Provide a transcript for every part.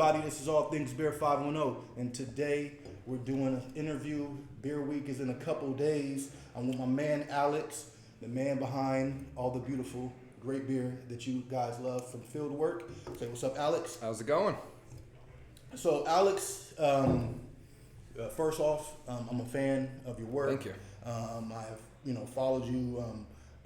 everybody? This is All Things Beer 510, and today we're doing an interview. Beer Week is in a couple days. I'm with my man Alex, the man behind all the beautiful, great beer that you guys love from Fieldwork. Say what's up, Alex. How's it going? So, Alex, first off, I'm a fan of your work. Thank you. I have, followed you.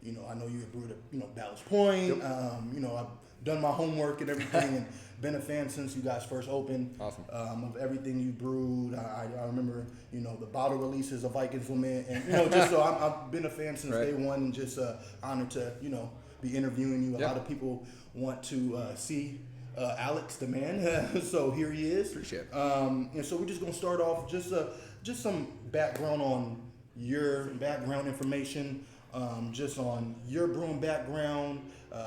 I know you have brewed at, Ballast Point. Yep. I've done my homework and everything, and been a fan since you guys first opened. Awesome. Of everything you brewed. I remember, the bottle releases of Vikings Lament, and just so I've been a fan since day one, and just honored to, be interviewing you. A lot of people want to see Alex, the man. So here he is. Appreciate it. And so we're just gonna start off just some background on your background information, just on your brewing background,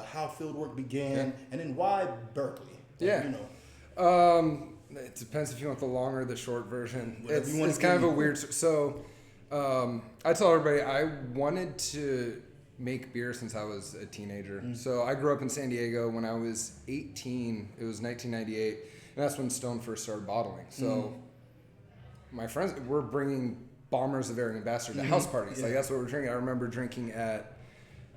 how Fieldwork began, and then why Berkeley. It depends if you want the long or the short version. It's kind of a weird. So I tell everybody I wanted to make beer since I was a teenager. So I grew up in San Diego. When I was 18, it was 1998, and that's when Stone first started bottling. So my friends were bringing Bombers of Air Ambassador to house parties. Like, that's what we're drinking. I remember drinking at,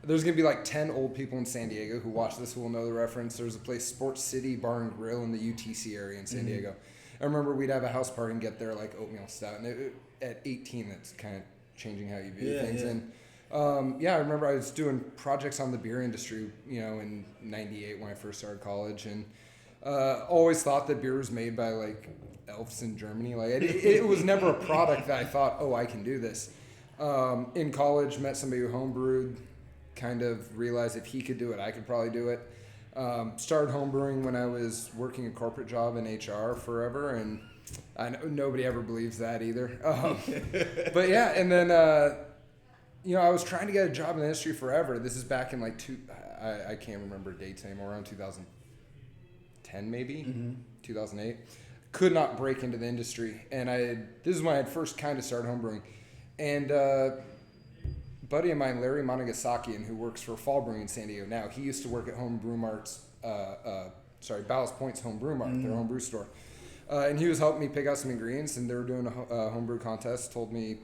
there's going to be like 10 old people in San Diego who watch this who will know the reference. There's a place, Sports City Bar and Grill, in the UTC area in San Diego. I remember we'd have a house party and get their like oatmeal stout. And at 18, that's kind of changing how you view things. Yeah. And I remember I was doing projects on the beer industry, in 98 when I first started college. And always thought that beer was made by like elves in Germany. Like it was never a product that I thought, oh, I can do this. In college, met somebody who homebrewed, kind of realized if he could do it, I could probably do it. Started homebrewing when I was working a corporate job in HR forever, and I know nobody ever believes that either. But yeah, and then I was trying to get a job in the industry forever. This is back in like I can't remember dates anymore, around 2010 maybe, 2008. Could not break into the industry, and this is when I had first kind of started homebrewing, and buddy of mine, Larry Monogasakian, who works for Fall Brewing in San Diego now, he used to work at Ballast Point's Home Brew Mart, their homebrew store, and he was helping me pick out some ingredients, and they were doing a homebrew contest. Told me,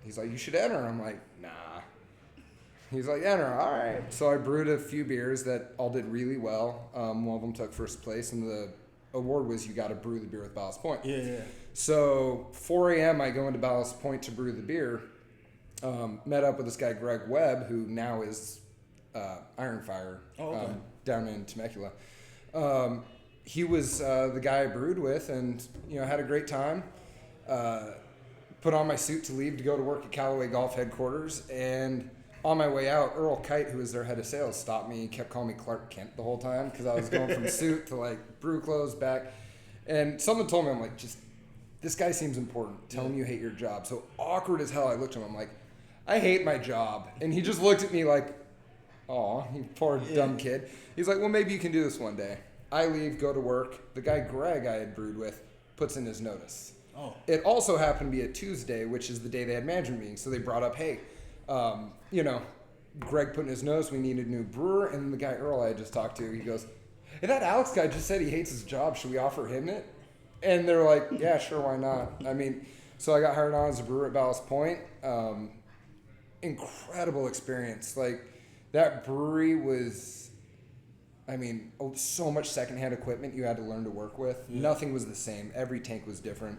he's like, you should enter. I'm like, nah. He's like, enter. All right. So I brewed a few beers that all did really well. One of them took first place, and the award was you got to brew the beer with Ballast Point. Yeah. So 4 a.m. I go into Ballast Point to brew the beer. Met up with this guy Greg Webb, who now is Iron Fire down in Temecula. He was the guy I brewed with, and had a great time. Put on my suit to leave to go to work at Callaway Golf headquarters, and on my way out, Earl Kite, who was their head of sales, stopped me. He kept calling me Clark Kent the whole time because I was going from suit to like brew clothes back. And someone told me, I'm like, just this guy seems important. Tell him you hate your job. So awkward as hell, I looked at him. I'm like, I hate my job. And he just looked at me like, aw, you poor dumb kid. He's like, well, maybe you can do this one day. I leave, go to work. The guy Greg I had brewed with puts in his notice. Oh. It also happened to be a Tuesday, which is the day they had management meetings. So they brought up, hey, Greg put in his notice, we need a new brewer. And the guy Earl I had just talked to, he goes, hey, that Alex guy just said he hates his job. Should we offer him it? And they're like, yeah, sure, why not? I mean, so I got hired on as a brewer at Ballast Point. Incredible experience. Like, that brewery was, so much secondhand equipment you had to learn to work with. Nothing was the same. Every tank was different.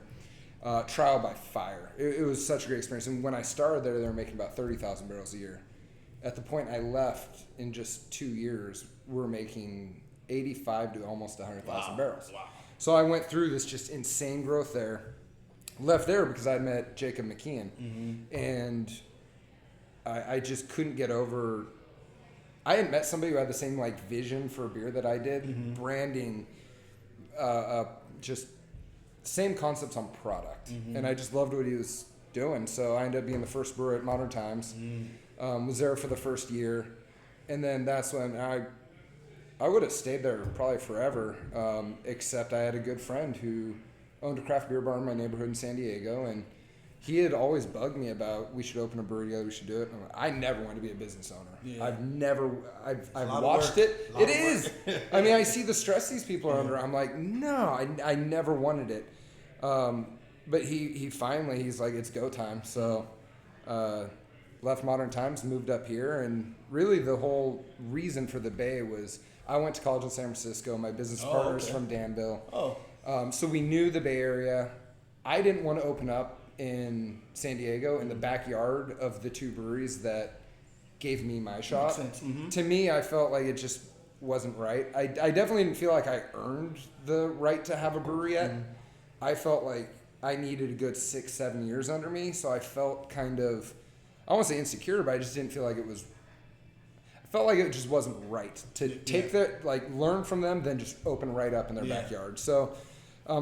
Trial by fire. It was such a great experience. And when I started there, they were making about 30,000 barrels a year. At the point I left, in just 2 years, we're making 85 to almost 100,000 barrels. Wow. So I went through this just insane growth there. Left there because I met Jacob McKeon. And I just couldn't get over. I had met somebody who had the same vision for beer that I did. Branding, just same concepts on product, and I just loved what he was doing. So I ended up being the first brewer at Modern Times. Was there for the first year, and then that's when I would have stayed there probably forever. Except I had a good friend who owned a craft beer bar in my neighborhood in San Diego, and he had always bugged me about we should open a brewery together, we should do it. I'm like, I never want to be a business owner. Yeah. I've watched it. It is. I mean, I see the stress these people are under. I'm like, no, I never wanted it. But he finally, he's like, it's go time. So left Modern Times, moved up here, and really the whole reason for the Bay was I went to college in San Francisco. My business partner's from Danville. So we knew the Bay Area. I didn't want to open up in San Diego in the backyard of the two breweries that gave me my shot. Makes sense. Mm-hmm. To me, I felt like it just wasn't right. I definitely didn't feel like I earned the right to have a brewery yet. Mm-hmm. I felt like I needed a good 6-7 years under me, so I felt kind of, I won't say insecure, but I just didn't feel like it was, I felt like it just wasn't right to take learn from them, then just open right up in their backyard. So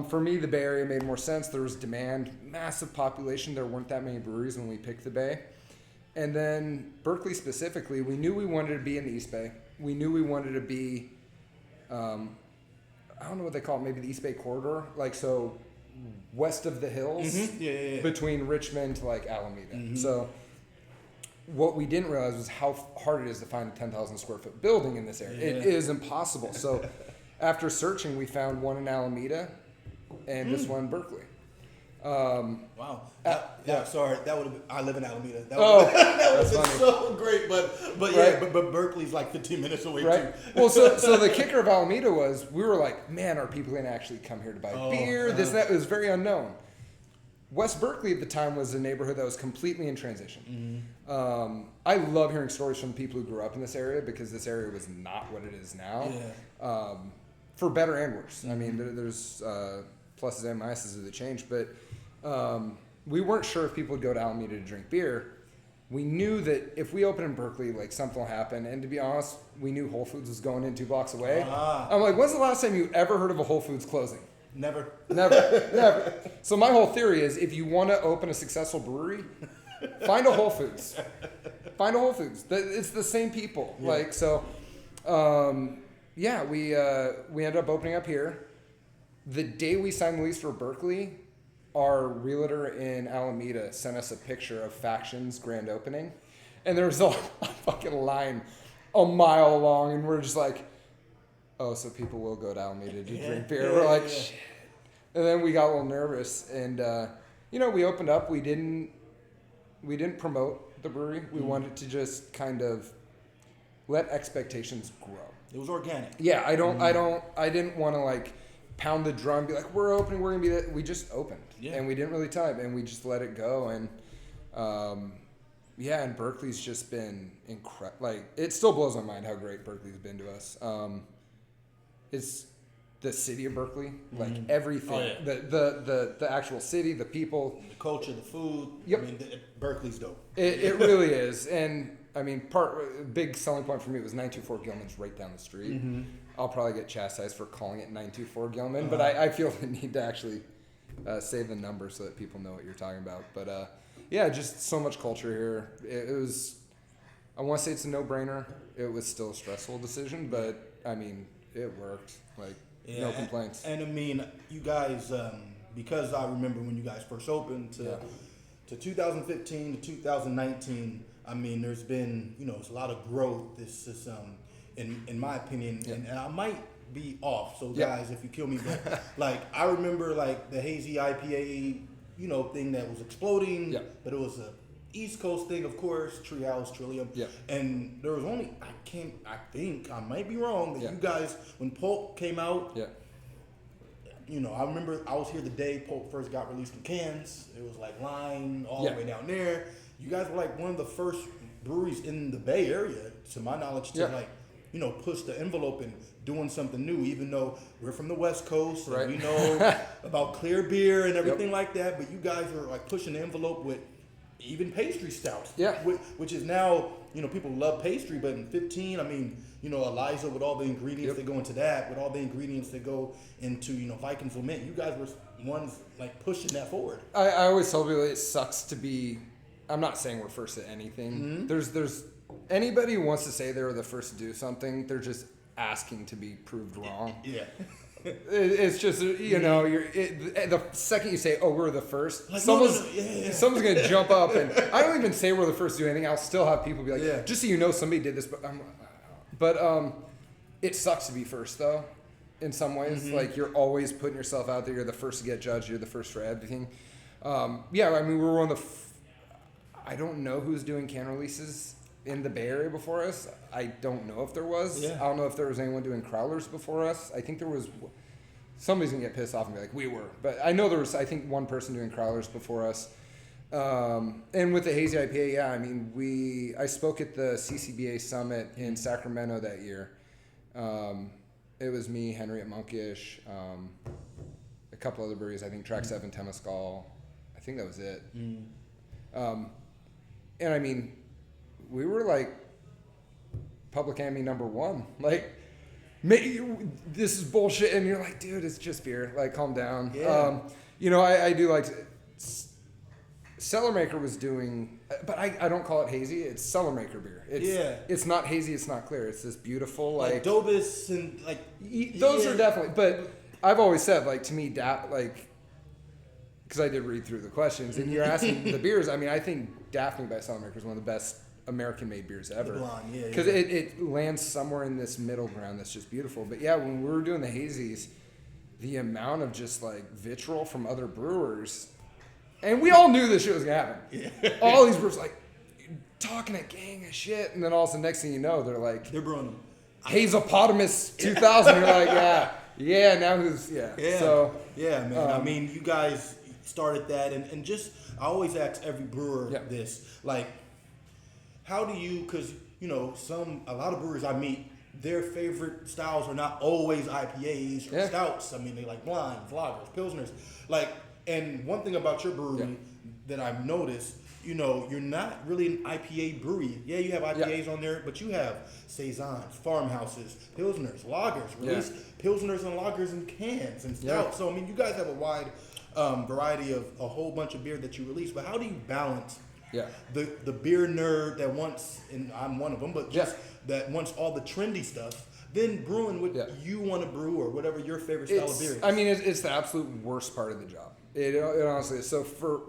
for me, the Bay Area made more sense. There was demand, massive population. There weren't that many breweries when we picked the Bay. And then Berkeley specifically, we knew we wanted to be in the East Bay. We knew we wanted to be, I don't know what they call it, maybe the East Bay corridor, like so west of the hills, between Richmond to like Alameda. Mm-hmm. So what we didn't realize was how hard it is to find a 10,000 square foot building in this area. Yeah. It is impossible. So after searching, we found one in Alameda and this one in Berkeley. Wow. Sorry, that would have. I live in Alameda. That would have been so great, but Berkeley's like 15 minutes away too. Well, so the kicker of Alameda was we were like, man, are people going to actually come here to buy beer? That it was very unknown. West Berkeley at the time was a neighborhood that was completely in transition. Mm-hmm. I love hearing stories from people who grew up in this area because this area was not what it is now. Yeah. For better and worse. Mm-hmm. I mean, there's pluses and minuses of the change, but we weren't sure if people would go to Alameda to drink beer. We knew that if we opened in Berkeley, like something will happen. And to be honest, we knew Whole Foods was going in 2 blocks away. I'm like, when's the last time you ever heard of a Whole Foods closing? Never. So my whole theory is if you want to open a successful brewery, find a Whole Foods. Find a Whole Foods. It's the same people. Yeah. We ended up opening up here. The day we signed the lease for Berkeley, our realtor in Alameda sent us a picture of Faction's grand opening. And there was a fucking line a mile long, and we're just like, oh, so people will go to Alameda to drink beer. We're like, shit. And then we got a little nervous, and we opened up. We didn't promote the brewery. We wanted to just kind of let expectations grow. It was organic. Yeah, I didn't want to like pound the drum, be like, we're opening, we're gonna be that. We just opened, and we didn't really time, and we just let it go, and and Berkeley's just been incredible. Like, it still blows my mind how great Berkeley's been to us. It's the city of Berkeley, like everything, the actual city, the people, the culture, the food. Yep. I mean, Berkeley's dope. It really is, and I mean, big selling point for me was 924 Gilman's right down the street. Mm-hmm. I'll probably get chastised for calling it 924 Gilman, but I feel the need to actually say the number so that people know what you're talking about. But just so much culture here. It was, I want to say it's a no-brainer. It was still a stressful decision, but I mean, it worked. Like, no complaints. And I mean, you guys, because I remember when you guys first opened to 2015 to 2019. I mean, there's been, it's a lot of growth. This is, in my opinion, and I might be off. So guys, if you kill me, but like I remember like the hazy IPA, thing that was exploding. But it was a East Coast thing, of course, Treehouse, Trillium. And there was only, I think I might be wrong, that you guys, when Pulp came out, I remember I was here the day Pulp first got released in cans. It was like line all the way down there. You guys were like one of the first breweries in the Bay Area, to my knowledge, to like, push the envelope and doing something new, even though we're from the West Coast and we know about clear beer and everything like that. But you guys were like pushing the envelope with even pastry stout, which is now, people love pastry, but in 15, I mean, Eliza with all the ingredients that go into that, with all the ingredients that go into, Vikings Lament, you guys were ones like pushing that forward. I always tell people it sucks to be, I'm not saying we're first at anything. Mm-hmm. There's anybody who wants to say they were the first to do something, they're just asking to be proved wrong. It's just, you know, the second you say, "Oh, we're the first," like, someone's yeah. someone's gonna jump up, and I don't even say we're the first to do anything. I'll still have people be like, Yeah. "Just so you know, somebody did this," but it sucks to be first though. In some ways, like you're always putting yourself out there. You're the first to get judged. You're the first for everything. Yeah, I mean, we were one of the. I don't know who's doing can releases in the Bay Area before us. I don't know if there was. Yeah. I don't know if there was anyone doing crowlers before us. I think there was. Somebody's gonna get pissed off and be like, "We were," but I know there was. I think one person doing crowlers before us. And with the hazy IPA, yeah, I mean, I spoke at the CCBA summit in Sacramento that year. It was me, Henry at Monkish, a couple other breweries. I think Track 7, Temescal. I think that was it. And I mean, we were like public enemy number one. Like, this is bullshit. And you're like, dude, it's just beer. Like, calm down. Yeah. You know, I do like... Cellarmaker was doing, but I don't call it hazy. It's Cellarmaker beer. It's not hazy. It's not clear. It's this beautiful like Dobus and like those are definitely. But I've always said like to me like because I did read through the questions and you're asking the beers. I mean, I think Daphne by Cellarmaker is one of the best American-made beers ever. Because it lands somewhere in this middle ground that's just beautiful. But yeah, when we were doing the hazies, the amount of just like vitriol from other brewers. And we all knew this shit was gonna happen. Yeah. All these brewers like talking a gang of shit, and then all of a sudden, next thing you know, they're brewing them. Hazelpotamus 2000. You're like, yeah. Now who's So yeah, man. I mean, you guys started that, and just I always ask every brewer this, like, how do you? Because you know, a lot of brewers I meet, their favorite styles are not always IPAs or stouts. I mean, they like blinds, lagers, pilsners, like. And one thing about your brewery that I've noticed, you know, you're not really an IPA brewery. Yeah, you have IPAs on there, but you have saisons, farmhouses, pilsners, lagers, release pilsners and lagers in cans and stouts. So I mean, you guys have a wide variety of a whole bunch of beer that you release. But how do you balance the beer nerd that wants, and I'm one of them, but just that wants all the trendy stuff? Then brewing what you want to brew or whatever your favorite style of beer is. I mean, it's the absolute worst part of the job. It honestly is. So for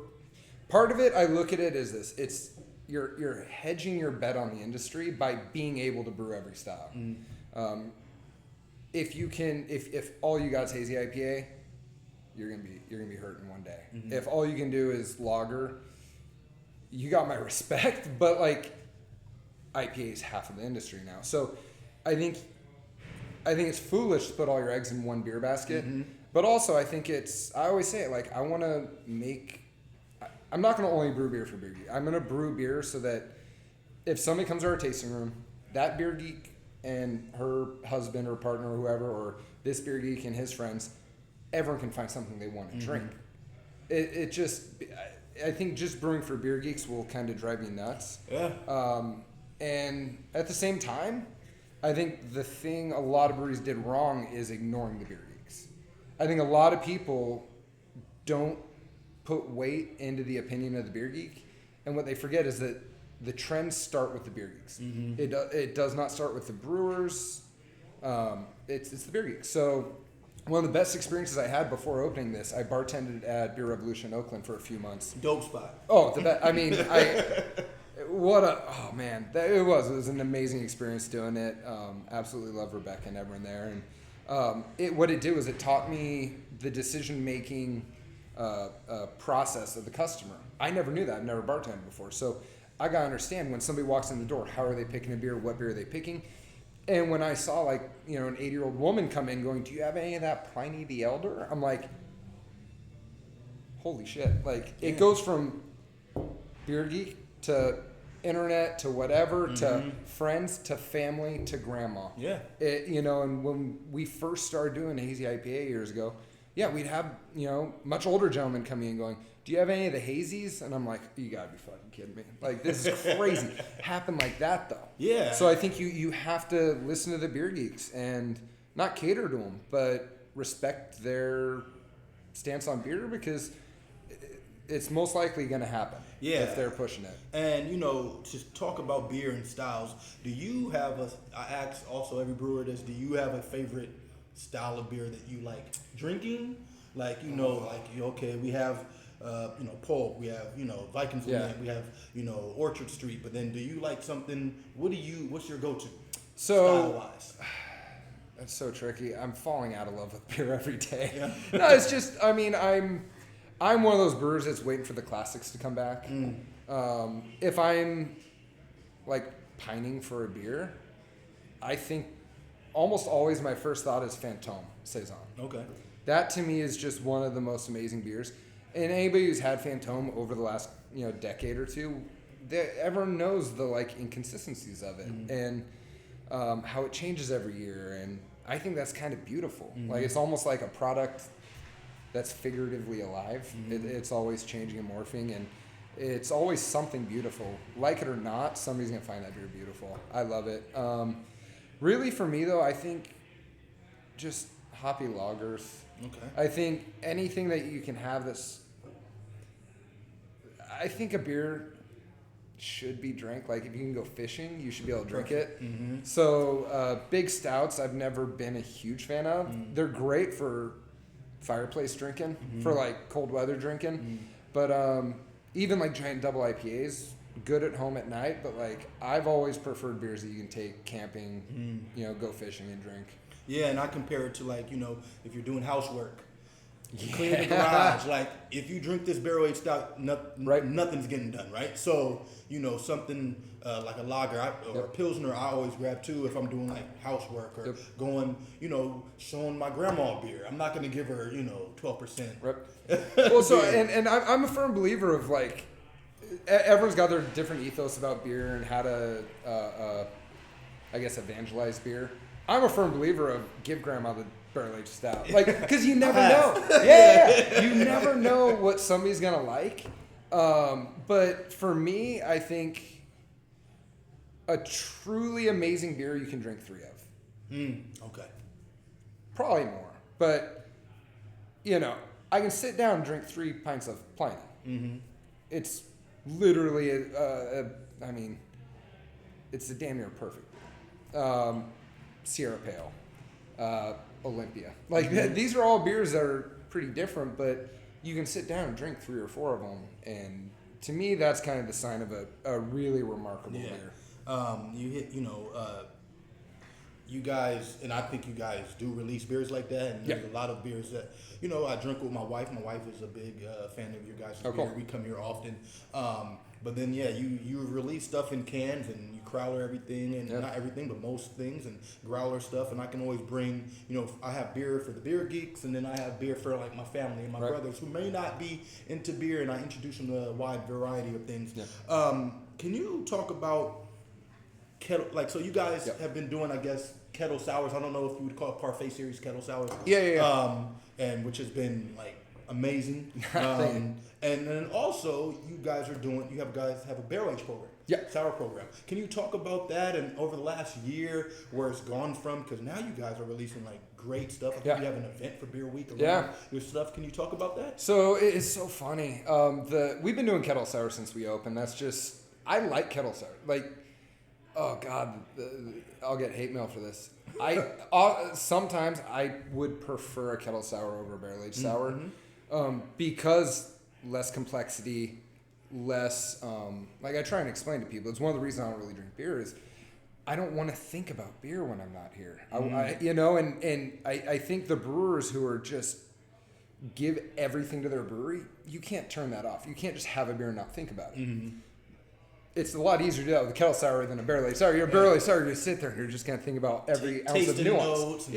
part of it, I look at it as this: it's you're hedging your bet on the industry by being able to brew every style. If you can, if all you got is hazy IPA, you're gonna be hurting one day. If all you can do is lager, you got my respect. But like, IPA is half of the industry now. So I think it's foolish to put all your eggs in one beer basket. But also, I think I always say it, like, I want to I'm not going to only brew beer for Beer Geek. I'm going to brew beer so that if somebody comes to our tasting room, that Beer Geek and her husband or partner or whoever, or this Beer Geek and his friends, everyone can find something they want to drink. I think just brewing for Beer Geeks will kind of drive you nuts. Yeah. And at the same time, I think the thing a lot of breweries did wrong is ignoring the Beer Geeks. I think a lot of people don't put weight into the opinion of the Beer Geek, and what they forget is that the trends start with the Beer Geeks. It does not start with the brewers. It's the Beer Geeks. So one of the best experiences I had before opening this, I bartended at Beer Revolution Oakland for a few months. Dope spot. Oh, the best. I mean, it was an amazing experience doing it. Absolutely love Rebecca and everyone there. And what it did was it taught me the decision-making process of the customer. I never knew that. I've never bartended before. So I got to understand when somebody walks in the door, how are they picking a beer? What beer are they picking? And when I saw an 80-year-old woman come in going, do you have any of that Pliny the Elder? I'm like, holy shit. It goes from Beer Geek to internet to whatever, to friends, to family, to grandma. Yeah. And when we first started doing Hazy IPA years ago, we'd have, much older gentlemen coming in going, do you have any of the hazies? And I'm like, you gotta be fucking kidding me. This is crazy. Happened like that though. Yeah. So I think you have to listen to the Beer Geeks and not cater to them, but respect their stance on beer, because it's most likely going to happen if they're pushing it. And, to talk about beer and styles, do you have I ask also every brewer this, do you have a favorite style of beer that you like drinking? Like, you know, like, okay, we have, you know, Polk, we have, you know, Vikings, we have, you know, Orchard Street, but then do you like something, what's your go-to style-wise? That's so tricky. I'm falling out of love with beer every day. Yeah. No, it's just, I mean, I'm one of those brewers that's waiting for the classics to come back. If I'm like pining for a beer, I think almost always my first thought is Fantôme Saison. Okay. That to me is just one of the most amazing beers. And anybody who's had Fantôme over the last, you know, decade or two, everyone knows the like inconsistencies of it and how it changes every year. And I think that's kind of beautiful. Like it's almost like a product that's figuratively alive. It's always changing and morphing, and it's always something beautiful. Like it or not, somebody's gonna find that beer beautiful. I love it. Really, for me though, I think just hoppy lagers. Okay. I think anything that you can have this. I think a beer should be drank. Like if you can go fishing, you should be able to drink it. So big stouts, I've never been a huge fan of. They're great for fireplace drinking, for like cold weather drinking. But even like giant double IPAs, good at home at night. But like I've always preferred beers that you can take camping, you know, go fishing and drink. Yeah, and I compare it to like, you know, if you're doing housework, clean the garage. Like if you drink this barrel-aged stout, nothing's getting done, right? So, you know, something like a lager or a pilsner, I always grab too if I'm doing like housework or going, you know, showing my grandma beer. I'm not going to give her, you know, 12%. Well, so and I'm a firm believer of like everyone's got their different ethos about beer and how to, I guess, evangelize beer. I'm a firm believer of give grandma the barrel-aged stout. Like, because you never know. Yeah. You never know what somebody's going to like. But for me, I think a truly amazing beer you can drink 3 of. Okay. Probably more. But, you know, I can sit down and drink 3 pints of Pliny. It's literally, I mean, it's a damn near perfect beer. Sierra Pale, Olympia. Like these are all beers that are pretty different, but you can sit down and drink 3 or 4 of them, and to me, that's kind of the sign of a really remarkable beer. You hit, you know, you guys, and I think you guys do release beers like that, and there's a lot of beers that, you know, I drink with my wife. My wife is a big fan of your guys' beer. Cool. We come here often. But then, you release stuff in cans and you growler everything, and not everything, but most things, and growler stuff. And I can always bring, you know, I have beer for the beer geeks, and then I have beer for like my family and my brothers who may not be into beer, and I introduce them to a wide variety of things. Can you talk about kettle? Like, so you guys have been doing, I guess, kettle sours. I don't know if you would call it Parfait Series kettle sours. And which has been like amazing. And then also you guys have a barrel age program. Sour program. Can you talk about that and over the last year where it's gone from, because now you guys are releasing like great stuff. I think you have an event for Beer Week around your stuff. Can you talk about that? So it's so funny. We've been doing kettle sour since we opened. That's just, I like kettle sour. Like, oh God, I'll get hate mail for this. Sometimes I would prefer a kettle sour over a barrel aged sour, because less complexity, less like I try and explain to people. It's one of the reasons I don't really drink beer is I don't want to think about beer when I'm not here. I think the brewers who are just give everything to their brewery, you can't turn that off. You can't just have a beer and not think about it. It's a lot easier to do that with a kettle sour than a barrel aged sour. You're a barrel aged sour, you sit there and you're just going to think about every ounce of nuance.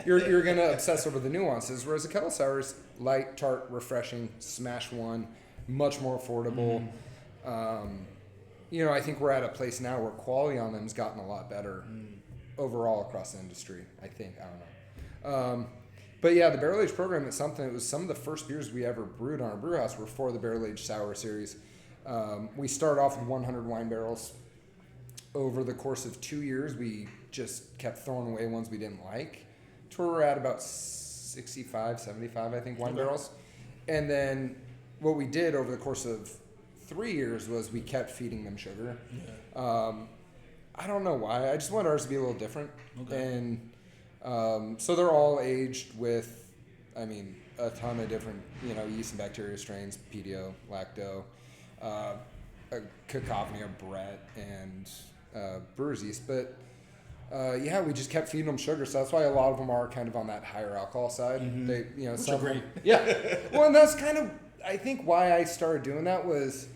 You're going to obsess over the nuances, whereas a kettle sour is light, tart, refreshing, smash one, much more affordable. I think we're at a place now where quality on them has gotten a lot better overall across the industry, I think. I don't know. But yeah, the barrel aged program is something. It was some of the first beers we ever brewed on our brew house were for the barrel aged sour series. We started off with 100 wine barrels. Over the course of 2 years, we just kept throwing away ones we didn't like. To where we're at about 65, 75, I think, wine barrels. And then what we did over the course of 3 years was we kept feeding them sugar. I don't know why. I just wanted ours to be a little different. And So they're all aged with, I mean, a ton of different, yeast and bacteria strains, PDO, lacto, a cacophony of Brett and brewer's yeast. But we just kept feeding them sugar. So that's why a lot of them are kind of on that higher alcohol side. Mm-hmm. They, Which some are great. Yeah. Well, and that's kind of, I think why I started doing that was,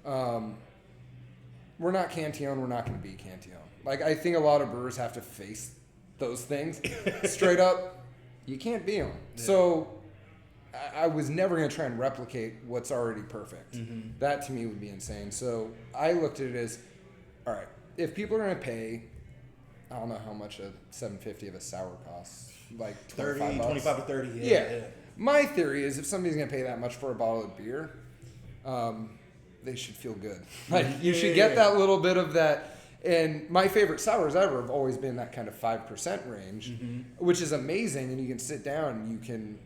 we're not Cantillon, we're not going to be Cantillon. Like, I think a lot of brewers have to face those things straight up. You can't be them. Yeah. So I was never going to try and replicate what's already perfect. Mm-hmm. That to me would be insane. So I looked at it as, all right, if people are going to pay, I don't know how much a $7.50 of a sour costs, like 25 bucks. 25 to 30. Yeah. My theory is if somebody's going to pay that much for a bottle of beer, they should feel good. Like, you should get that little bit of that. And my favorite sours ever have always been that kind of 5% range, mm-hmm. which is amazing. And you can sit down and you can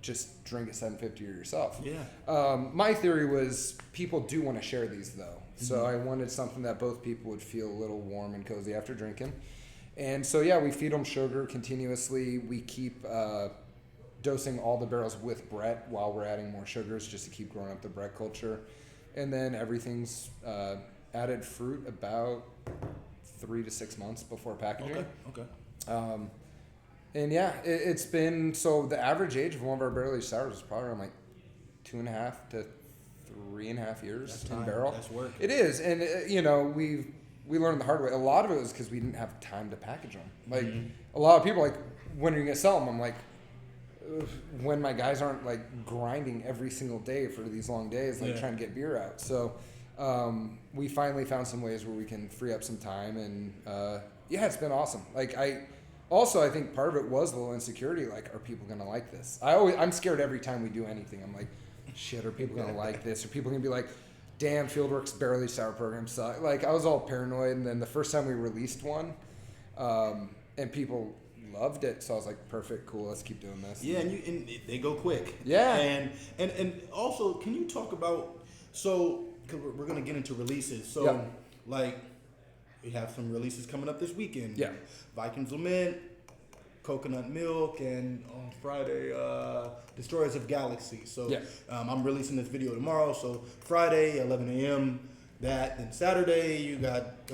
just drink a 750 yourself. Yeah. My theory was people do want to share these though. Mm-hmm. So I wanted something that both people would feel a little warm and cozy after drinking. And so, we feed them sugar continuously. We keep dosing all the barrels with Brett while we're adding more sugars just to keep growing up the Brett culture. And then everything's added fruit about 3 to 6 months before packaging. Okay. It's been, so the average age of one of our barrel aged sours is probably around like 2.5 to 3.5 years. That's in time. barrel. That's work. It is, and we learned the hard way. A lot of it was because we didn't have time to package them. Like, mm-hmm. a lot of people are like, when are you gonna sell them? I'm like, when my guys aren't like grinding every single day for these long days, like trying to get beer out. So we finally found some ways where we can free up some time, and it's been awesome. Like, I think part of it was a little insecurity. Like, are people gonna like this? I'm scared every time we do anything. I'm like, shit, are people gonna like this? Are people gonna be like, damn, Fieldwork's barrel aged sour program sucks? Like, I was all paranoid, and then the first time we released one, and people loved it, so I was like, perfect, cool, let's keep doing this. Yeah, and they go quick. Yeah. And also, can you talk about, so, because we're going to get into releases, so, like, we have some releases coming up this weekend. Yeah. Vikings Lament, Coconut Milk, and on Friday, Destroyers of Galaxy. So, I'm releasing this video tomorrow, so Friday, 11 a.m., that. Then Saturday, you got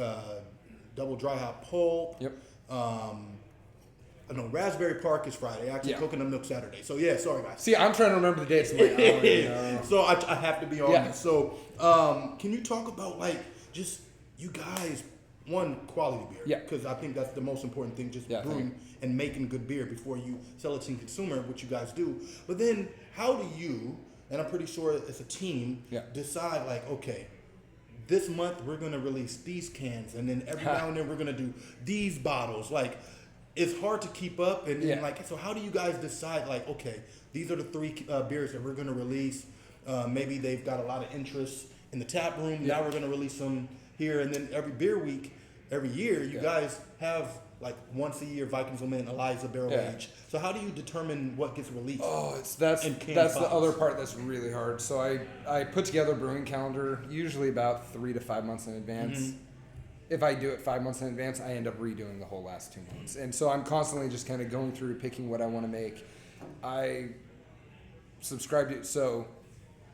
Double Dry Hop Pulp. Yep. No, Raspberry Park is Friday. Actually, Coconut Milk Saturday. So, sorry, guys. See, I'm trying to remember the dates. So, I have to be on this. So, can you talk about, like, just you guys, one, quality beer? Yeah. Because I think that's the most important thing, just brewing and making good beer before you sell it to the consumer, which you guys do. But then, how do you, and I'm pretty sure it's a team, decide, like, okay, this month we're going to release these cans, and then every now and then we're going to do these bottles. Like, it's hard to keep up, and like, so how do you guys decide, like, okay, these are the 3 beers that we're going to release. Maybe they've got a lot of interest in the tap room. Now we're going to release them here, and then every beer week, every year, you guys have, like, once a year, Vikings Lament, Eliza Barrel Age. So how do you determine what gets released? Oh, that's the other part that's really hard. So I put together a brewing calendar, usually about 3 to 5 months in advance. Mm-hmm. If I do it 5 months in advance, I end up redoing the whole last 2 months. And so I'm constantly just kind of going through, picking what I want to make. I subscribe to, so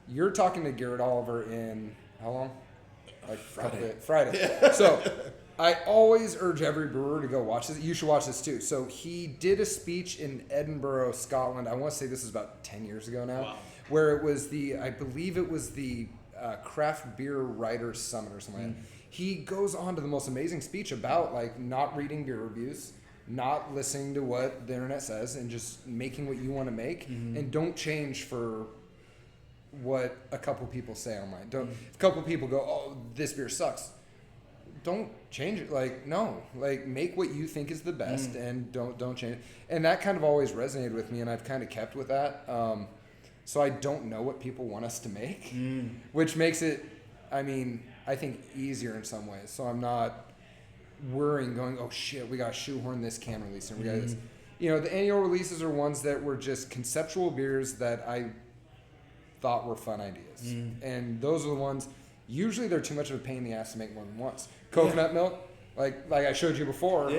you're talking to Garrett Oliver in how long? Like Friday. So I always urge every brewer to go watch this. You should watch this too. So he did a speech in Edinburgh, Scotland. I want to say this is about 10 years ago now, where it was I believe it was the Craft Beer Writers Summit or something like that. He goes on to the most amazing speech about, like, not reading beer reviews, not listening to what the internet says, and just making what you want to make, and don't change for what a couple people say online. If a couple people go, oh, this beer sucks, don't change it. Like, no, like, make what you think is the best, and don't change it. And that kind of always resonated with me, and I've kind of kept with that. So I don't know what people want us to make, which makes it, I think, easier in some ways. So I'm not worrying, going, oh shit, we got to shoehorn this can release, and we got this. The annual releases are ones that were just conceptual beers that I thought were fun ideas. And those are the ones, usually they're too much of a pain in the ass to make more than once. Coconut milk, like I showed you before,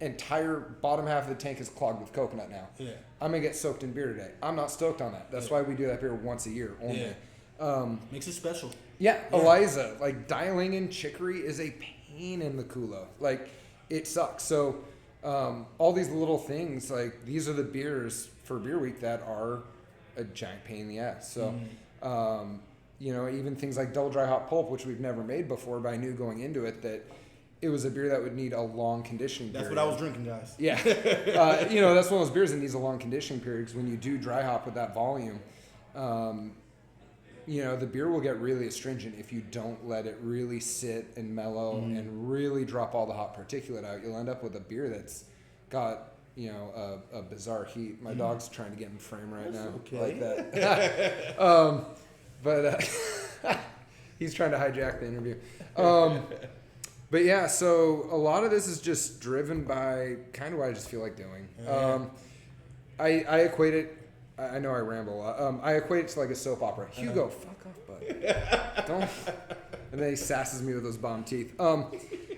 entire bottom half of the tank is clogged with coconut now. Yeah. I'm going to get soaked in beer today. I'm not stoked on that. That's why we do that beer once a year only. Yeah. Makes it special. Yeah, Eliza, like dialing in chicory is a pain in the culo. Like it sucks. So all these little things, like these are the beers for Beer Week that are a giant pain in the ass. So, you know, even things like double dry hop pulp, which we've never made before, but I knew going into it that it was a beer that would need a long conditioning period. That's what I was drinking, guys. Yeah. You know, that's one of those beers that needs a long conditioning period because when you do dry hop with that volume, you know, the beer will get really astringent if you don't let it really sit and mellow and really drop all the hot particulate out. You'll end up with a beer that's got, you know, a bizarre heat. My dog's trying to get in frame right now. Okay. Like that. But he's trying to hijack the interview. But yeah, so a lot of this is just driven by kind of what I just feel like doing. I equate it, I know I ramble a lot. I equate it to like a soap opera. Hugo, fuck off, bud. Don't. And then he sasses me with those bomb teeth. I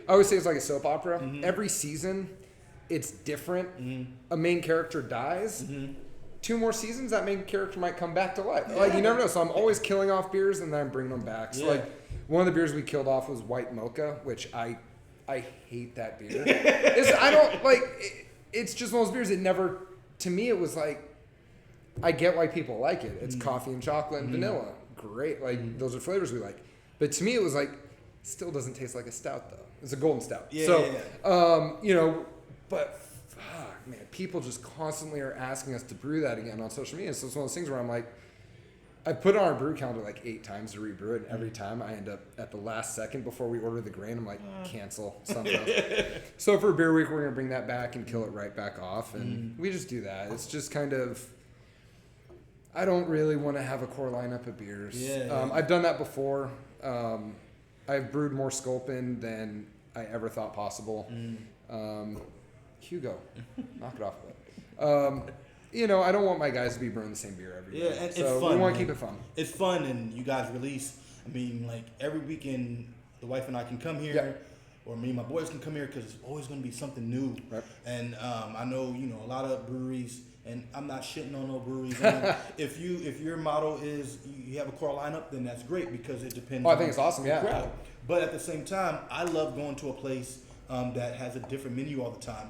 always say it's like a soap opera. Every season, it's different. A main character dies. 2 more seasons, that main character might come back to life. Like, you never know. So I'm always killing off beers and then I'm bringing them back. So like, one of the beers we killed off was White Mocha, which I hate that beer. I don't like. It's just one of those beers that never. To me, it was like, I get why people like it. It's coffee and chocolate and vanilla. Great, like those are flavors we like. But to me, it was like, still doesn't taste like a stout though. It's a golden stout. You know, but fuck, man, people just constantly are asking us to brew that again on social media. So it's one of those things where I'm like, I put it on our brew calendar like 8 times to rebrew it, and every time I end up at the last second before we order the grain, I'm like, cancel something else. So for Beer Week, we're going to bring that back and kill it right back off, and we just do that. It's just kind of, I don't really want to have a core lineup of beers. I've done that before. I've brewed more Sculpin than I ever thought possible. Hugo, knock it off, bud. You know, I don't want my guys to be brewing the same beer every day. And so it's fun. We want to keep it fun. It's fun, and you guys release. I mean, like every weekend, the wife and I can come here, or me and my boys can come here because it's always going to be something new. Right. And I know, you know, a lot of breweries, and I'm not shitting on no breweries. I mean, if your motto is you have a core lineup, then that's great because it depends. I think it's awesome. Yeah. Crowd. But at the same time, I love going to a place that has a different menu all the time.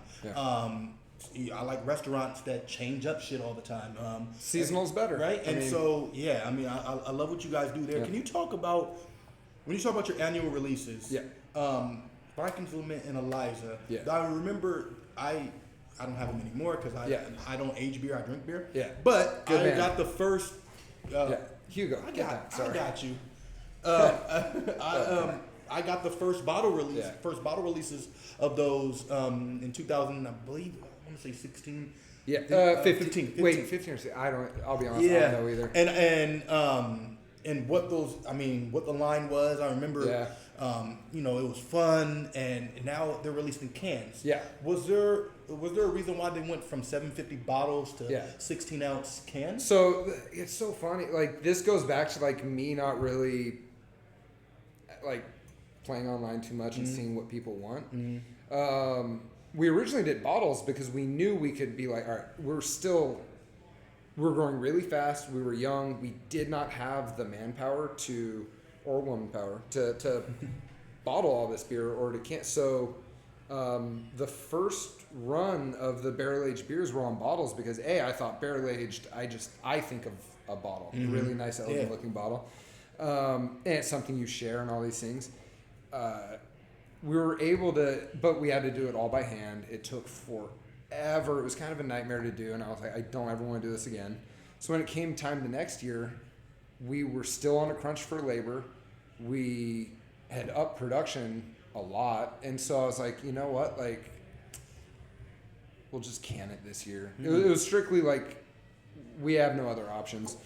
I like restaurants that change up shit all the time. Seasonal's better, right? And I love what you guys do there. Yeah. Can you talk about when you talk about your annual releases? Vikings Lament and Eliza. I remember I don't have them anymore because I don't age beer. I drink beer. But got the first. Hugo, I got you. I got the first bottle release. First bottle releases of those in 2000, I believe. I want to say 16. 15. Wait, 15 or 16. I'll be honest, I don't know either. And what the line was, I remember, you know, it was fun, and now they're released in cans. Was there a reason why they went from 750 bottles to 16-ounce cans? So it's so funny. Like, this goes back to, like, me not really, like, playing online too much and seeing what people want. We originally did bottles because we knew we could be like, all right, we're growing really fast. We were young. We did not have the manpower or womanpower to bottle all this beer or to can. So the first run of the barrel-aged beers were on bottles because I thought barrel-aged, I think of a bottle, a really nice, elegant-looking bottle. And it's something you share and all these things. We were able to, but we had to do it all by hand. It took forever. It was kind of a nightmare to do, and I was like, I don't ever want to do this again. So when it came time the next year, we were still on a crunch for labor. We had upped production a lot, and so I was like, you know what, like, we'll just can it this year. It was strictly like, we have no other options.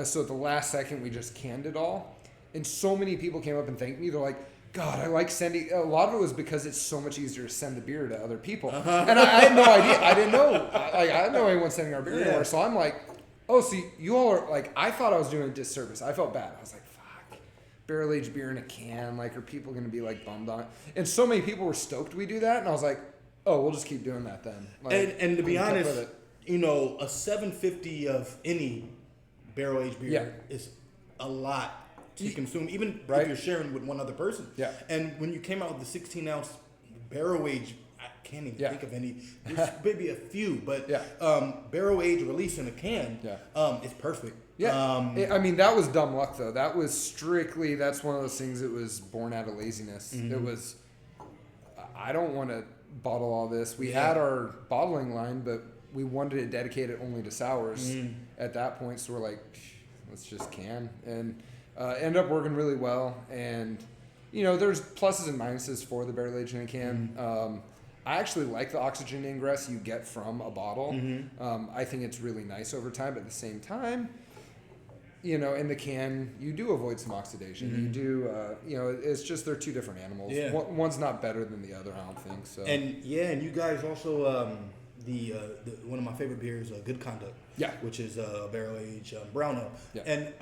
So at the last second, we just canned it all, and so many people came up and thanked me. They're like, God, I like sending. A lot of it was because it's so much easier to send the beer to other people, and I had no idea. I didn't know. I didn't know anyone sending our beer anymore. So I'm like, oh, so you all are like. I thought I was doing a disservice. I felt bad. I was like, fuck, barrel aged beer in a can. Like, are people going to be like bummed on it? And so many people were stoked we do that, and I was like, oh, we'll just keep doing that then. Like, and to be honest, you know, a 750 of any barrel aged beer is a lot to consume, even if you're sharing with one other person. Yeah. And when you came out with the 16 ounce barrel aged, I can't even think of any. There's maybe a few, but barrel aged release in a can is perfect. Yeah. I mean, that was dumb luck though. That was strictly, that's one of those things that was born out of laziness. It was, I don't want to bottle all this. We had our bottling line, but we wanted to dedicate it only to sours at that point. So we're like, let's just can. And ended up working really well. And, you know, there's pluses and minuses for the barrel aged in a can. I actually like the oxygen ingress you get from a bottle. I think it's really nice over time, but at the same time, you know, in the can, you do avoid some oxidation. You do, you know, it's just they're two different animals. Yeah. One's not better than the other, I don't think. So. And and you guys also, the one of my favorite beers, Good Conduct. Yeah. Which is a barrel aged brown ale. Yeah. And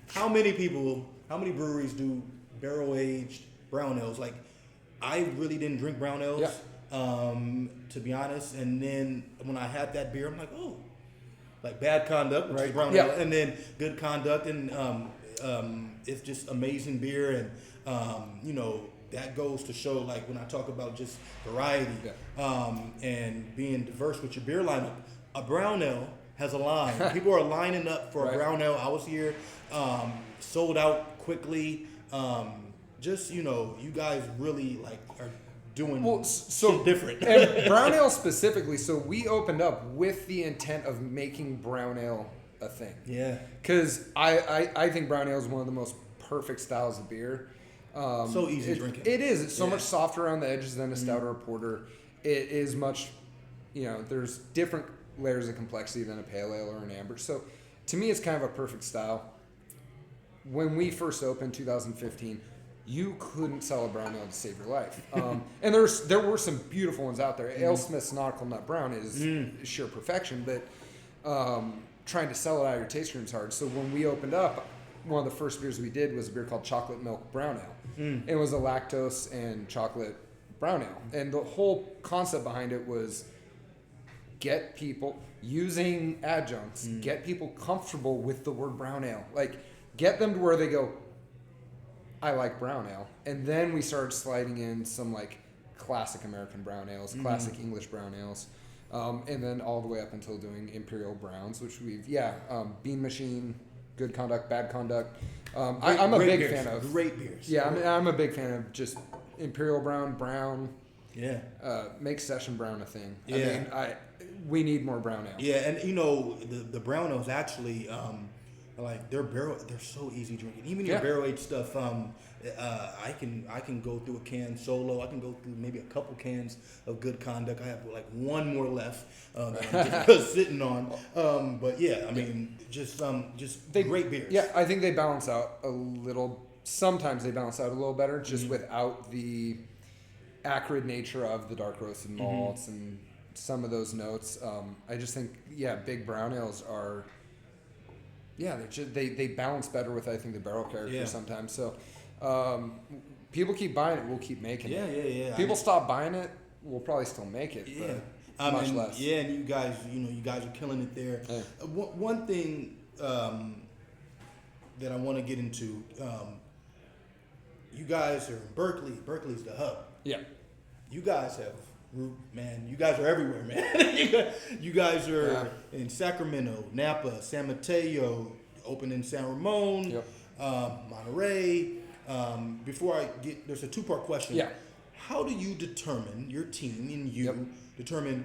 how many breweries do barrel aged brown ales? Like, I really didn't drink brown ales, to be honest. And then when I had that beer, I'm like, oh, like Bad Conduct, which is brown ale, and then Good Conduct, and it's just amazing beer. And you know, that goes to show, like, when I talk about just variety and being diverse with your beer lineup, a brown ale has a line. People are lining up for a brown ale. I was here, sold out quickly. Just, you know, you guys really like are doing so different. And brown ale specifically, so we opened up with the intent of making brown ale a thing. Yeah. Because I think brown ale is one of the most perfect styles of beer. So easy drinking. It is. It's so much softer around the edges than a stout or a porter. It is much, you know, there's different layers of complexity than a pale ale or an amber. So to me, it's kind of a perfect style. When we first opened 2015, you couldn't sell a brown ale to save your life. And there were some beautiful ones out there. AleSmith's Nautical Nut Brown is sheer perfection, but trying to sell it out of your tasting room is hard. So when we opened up, one of the first beers we did was a beer called Chocolate Milk Brown Ale. It was a lactose and chocolate brown ale. And the whole concept behind it was get people, using adjuncts, get people comfortable with the word brown ale. Like, get them to where they go, I like brown ale. And then we started sliding in some like classic American brown ales, classic English brown ales, and then all the way up until doing Imperial Browns, which we've, Bean Machine, Good Conduct, Bad Conduct. I'm a big fan of. Great beers. Yeah, I'm a big fan of just Imperial Brown. Yeah. Make Session Brown a thing. Yeah. I mean, we need more brown ale. Yeah, and you know, the brown ales actually, like they're so easy drinking. Even your barrel aged stuff, I can go through a can solo. I can go through maybe a couple cans of Good Conduct. I have like one more left that I'm just sitting on. But yeah, I mean, just great beers. Yeah, I think they balance out a little. Sometimes they balance out a little better, just without the acrid nature of the dark roasted malts and some of those notes. I just think big brown ales are. Yeah, they balance better with, I think, the barrel character sometimes. So people keep buying it, we'll keep making it. Yeah. People stop buying it, we'll probably still make it, but much less. Yeah, and you guys are killing it there. Yeah. One thing that I want to get into, you guys are in Berkeley. Berkeley's the hub. Yeah. You guys have... Man, you guys are everywhere, man. you guys are in Sacramento, Napa, San Mateo, open in San Ramon, Monterey. Before I get, there's a two-part question. Yeah. How do you determine, your team and you determine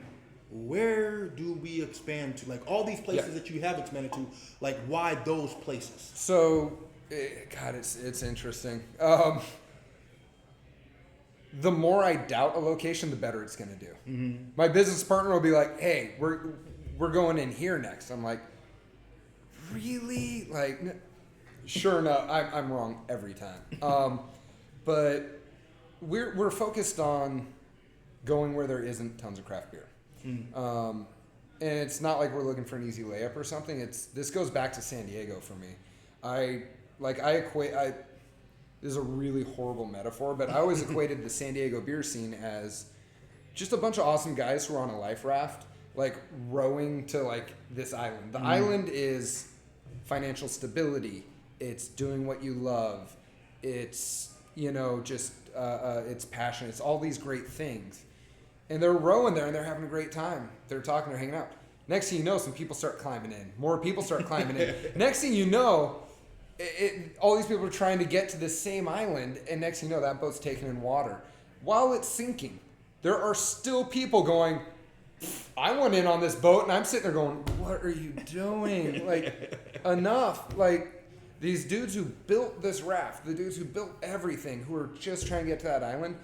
where do we expand to? Like all these places that you have expanded to, like why those places? So, God, it's interesting. The more I doubt a location, the better it's going to do. My business partner will be like, hey, we're going in here next. I'm like, really? Like, sure enough, I'm wrong every time. But we're focused on going where there isn't tons of craft beer. And it's not like we're looking for an easy layup or something. This goes back to San Diego for me. This is a really horrible metaphor, but I always equated the San Diego beer scene as just a bunch of awesome guys who are on a life raft, like rowing to like this island. The island is financial stability. It's doing what you love. It's, just it's passion. It's all these great things. And they're rowing there and they're having a great time. They're talking, they're hanging out. Next thing you know, some people start climbing in. More people start climbing in. Next thing you know, all these people are trying to get to the same island, and next thing you know, that boat's taken in water. While it's sinking, there are still people going, I went in on this boat, and I'm sitting there going, what are you doing? Like, enough. Like, these dudes who built this raft, the dudes who built everything, who are just trying to get to that island,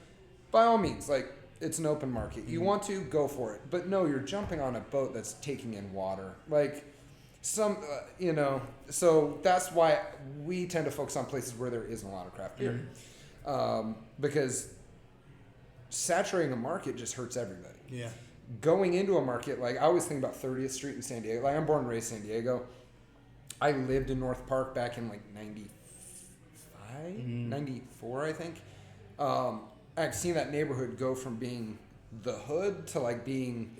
by all means, like, it's an open market. You want to, go for it. But no, you're jumping on a boat that's taking in water. Like, so that's why we tend to focus on places where there isn't a lot of craft beer. Because saturating a market just hurts everybody. Yeah. Going into a market, like, I always think about 30th Street in San Diego. Like, I'm born and raised in San Diego. I lived in North Park back in, like, 94, I think. I've seen that neighborhood go from being the hood to, like, being,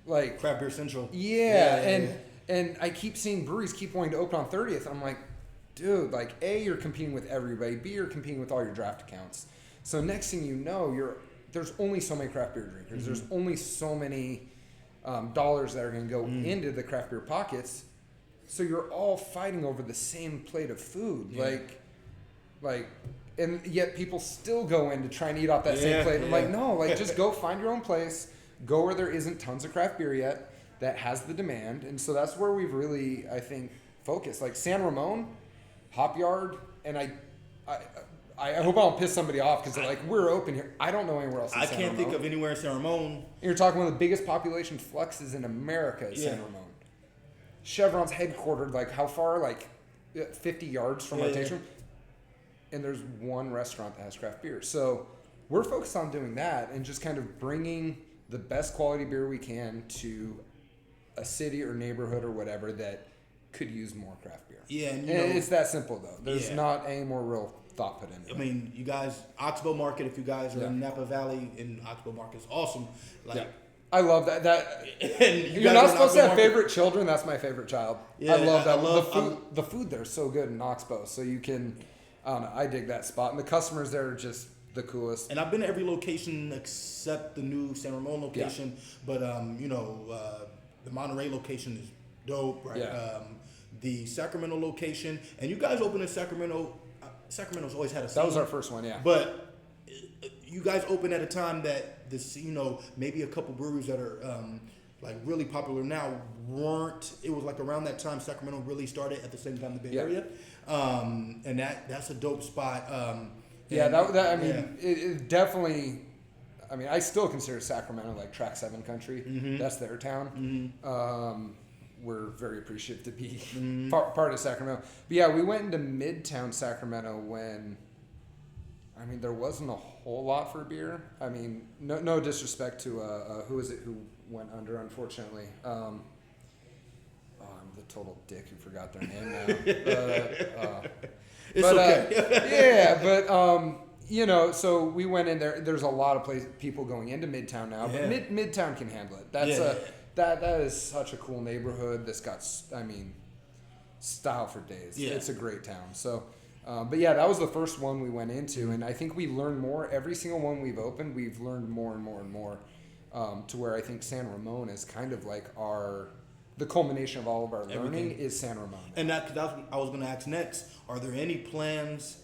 like... Craft Beer Central. Yeah. And I keep seeing breweries keep wanting to open on 30th. I'm like, dude, like, A, you're competing with everybody. B, you're competing with all your draft accounts. So next thing you know, there's only so many craft beer drinkers. There's only so many dollars that are going to go into the craft beer pockets. So you're all fighting over the same plate of food. Yeah. Like, and yet people still go in to try and eat off that same plate. I'm like, no, like, just go find your own place. Go where there isn't tons of craft beer yet that has the demand. And so that's where we've really, I think, focused. Like San Ramon, Hop Yard, and I hope I don't piss somebody off because they're like, we're open here. I don't know anywhere else in San Ramon. I can't think of anywhere in San Ramon. You're talking one of the biggest population fluxes in America is San Ramon. Chevron's headquartered, like, how far? Like 50 yards from our tasting room. And there's one restaurant that has craft beer. So we're focused on doing that and just kind of bringing the best quality beer we can to a city or neighborhood or whatever that could use more craft beer. Yeah, and it's that simple, though. There's not any more real thought put into it. I mean, you guys, Oxbow Market, if you guys are in Napa Valley, and Oxbow Market is awesome. Like, I love that. You're not supposed to have favorite children. That's my favorite child. Yeah, I love that. The food there is so good in Oxbow, so you can. I don't know. I dig that spot, and the customers there are just the coolest. And I've been to every location except the new San Ramon location, but the Monterey location is dope, right? Yeah. The Sacramento location, and you guys opened in Sacramento. Sacramento's always had a scene. That was our first one, yeah. But you guys opened at a time that this, maybe a couple breweries that are like really popular now weren't. It was like around that time Sacramento really started at the same time the Bay Area, and that's a dope spot. It definitely. I mean, I still consider Sacramento like Track 7 country. Mm-hmm. That's their town. Mm-hmm. We're very appreciative to be part of Sacramento. But yeah, we went into Midtown Sacramento when, I mean, there wasn't a whole lot for beer. I mean, no disrespect to who is it who went under, unfortunately. I'm the total dick who forgot their name now. It's okay. So we went in there. There's a lot of people going into Midtown now, but Midtown can handle it. That is such a cool neighborhood that's got, style for days. Yeah. It's a great town. So, that was the first one we went into, and I think we learned more. Every single one we've opened, we've learned more and more and more, to where I think San Ramon is kind of like the culmination of all of our learning is San Ramon. And that's what I was going to ask next. Are there any plans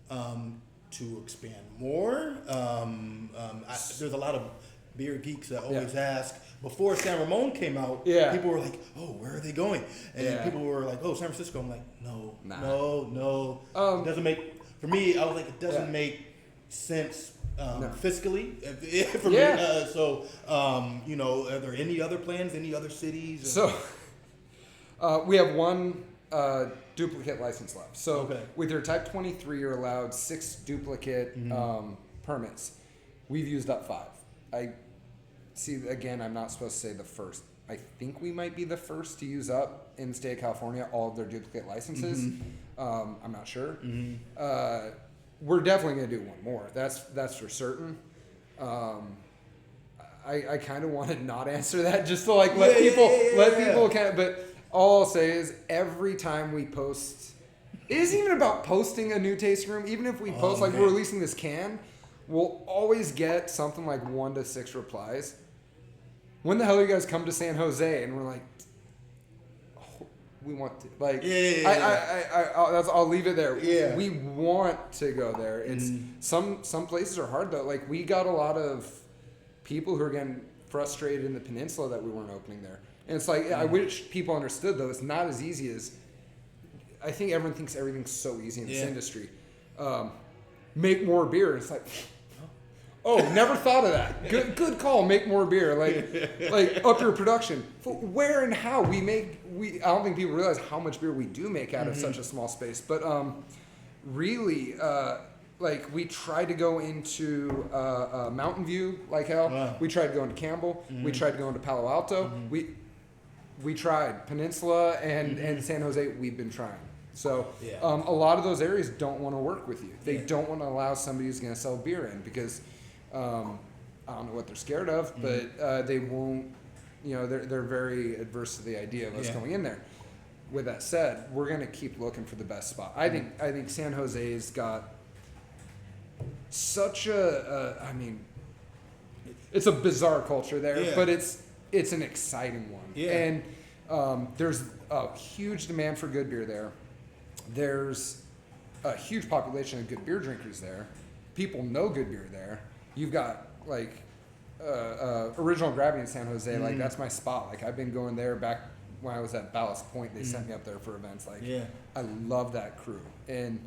to expand more? There's a lot of beer geeks that always ask. Before San Ramon came out, people were like, "Oh, where are they going?" And people were like, "Oh, San Francisco." I'm like, "No, no." It doesn't make for me. I was like, it doesn't make sense fiscally for me. Are there any other plans? Any other cities? So, we have one duplicate license left. So, with your Type 23, you're allowed 6 duplicate permits. We've used up 5. Again, I'm not supposed to say the first. I think we might be the first to use up in the state of California all of their duplicate licenses. Mm-hmm. I'm not sure. Mm-hmm. We're definitely going to do one more. That's for certain. I kind of want to not answer that just to like let people kind of. But all I'll say is every time we post, it isn't even about posting a new tasting room. Even if we post like we're releasing this can, we'll always get something like 1 to 6 replies. When the hell you guys come to San Jose? And we're like, oh, we want to like. I'll leave it there. Yeah. We want to go there. It's some places are hard though. Like we got a lot of people who are getting frustrated in the peninsula that we weren't opening there. And it's like, I wish people understood though, it's not as easy as, I think everyone thinks everything's so easy in this industry. Make more beer. It's like, oh, never thought of that. Good call. Make more beer. Like up your production. Where and how I don't think people realize how much beer we do make out of such a small space. But really, like we tried to go into Mountain View like hell. Wow. We tried to go into Campbell. We tried to go into Palo Alto. We tried Peninsula and San Jose. We've been trying. So a lot of those areas don't want to work with you. They don't want to allow somebody who's going to sell beer in because I don't know what they're scared of, but they won't. You know, they're very adverse to the idea of us going in there. With that said, we're going to keep looking for the best spot. I think San Jose's got such I mean, it's a bizarre culture there, but it's an exciting one. Yeah. And there's a huge demand for good beer there. There's a huge population of good beer drinkers there. People know good beer there. You've got like Original Gravity in San Jose. Like that's my spot. Like I've been going there back when I was at Ballast Point. They sent me up there for events. Like I love that crew. And